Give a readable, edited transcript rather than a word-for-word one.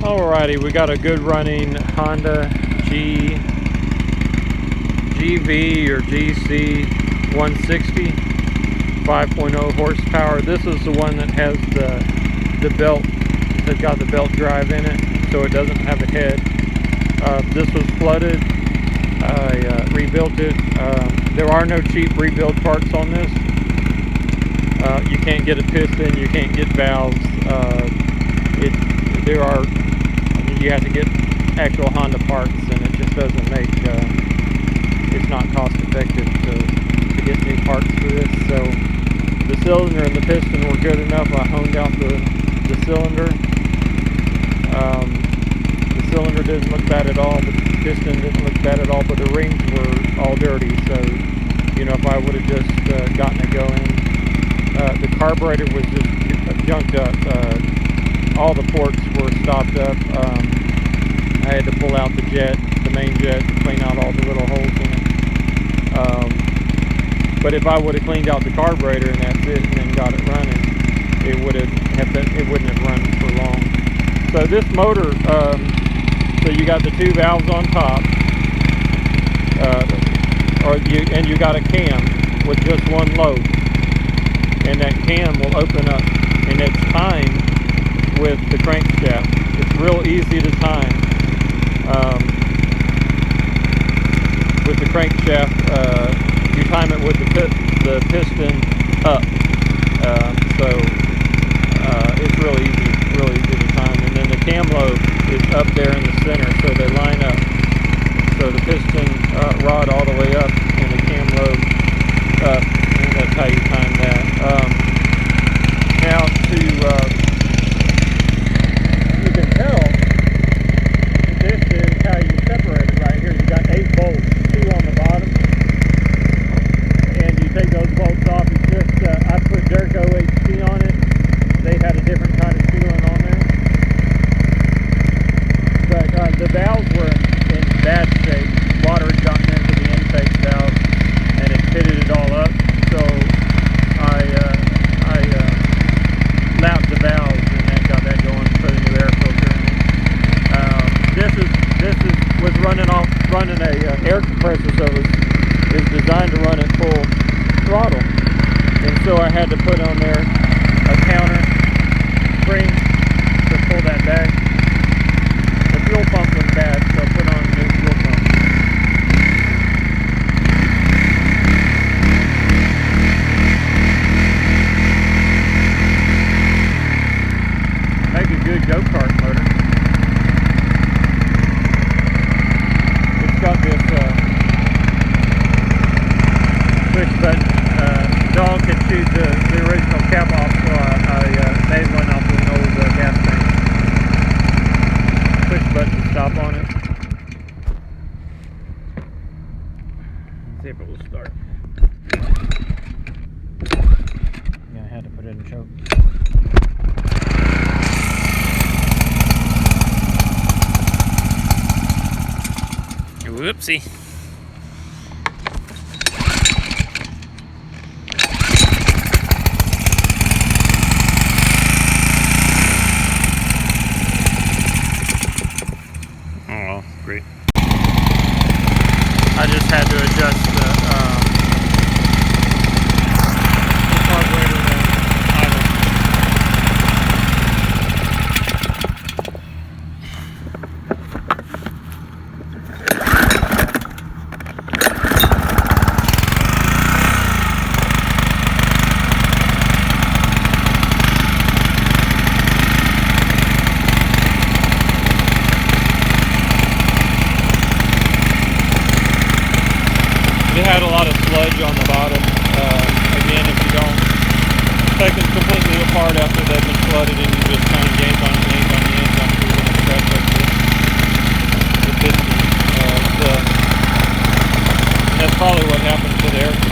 Alrighty, we got a good running Honda GV or gc160 5.0 horsepower. This is the one that has the belt, that's got the belt drive in it, so it doesn't have a head. This was flooded. I rebuilt it. There are no cheap rebuild parts on this. You can't get a piston, you can't get valves. You have to get actual Honda parts, and it just doesn't make, it's not cost effective to get new parts for this. So the cylinder and the piston were good enough. I honed out the cylinder. The cylinder didn't look bad at all, the piston didn't look bad at all, but the rings were all dirty. So, you know, if I would have just gotten it going, the carburetor was just junked up. All the ports were stopped up. I had to pull out the jet, the main jet, to clean out all the little holes in it. But if I would have cleaned out the carburetor and that's it, and then got it running, it wouldn't have run for long. So this motor, so you got the two valves on top, and you got a cam with just one lobe, and that cam will open up, and it's timed with the crankshaft. It's real easy to time. With the crankshaft, you time it with the piston up. It's real easy to time. And then the cam lobe is up there in the center, so they line up. So the piston rod all the way up, and the cam lobe up, and that's how you time that. Now you can tell this is how you separate it right here. You got 8 bolts, 2 on the bottom, and you take those bolts off. It's just I put Durco HT on it. They had a different kind of sealant on there, but the valves were in bad shape. Water had gotten into the intake valve, and it pitted it all up. So I lapped the valves and then got that going, put a new air filter in it. This was running a air compressor, so it was designed to run at full throttle, and so I had to put on there a counter spring to pull that back. The fuel pump was bad, so I put on a new fuel pump. Make a good go-kart motor. It's got this push button. Dog could shoot the original cap off, so I made one off of an old gas tank. Push button to stop on it. Let's see if it will start. Yeah, I had to put it in choke. Whoopsie. Oh, great. I just had to adjust the carburetor and idle. It had a lot of sludge on the bottom. Again, if you don't take them completely apart after they've been flooded, and you just kind of yank on the ends, I'm sure you're going to scratch up the piston. And that's probably what happened to the air compressor.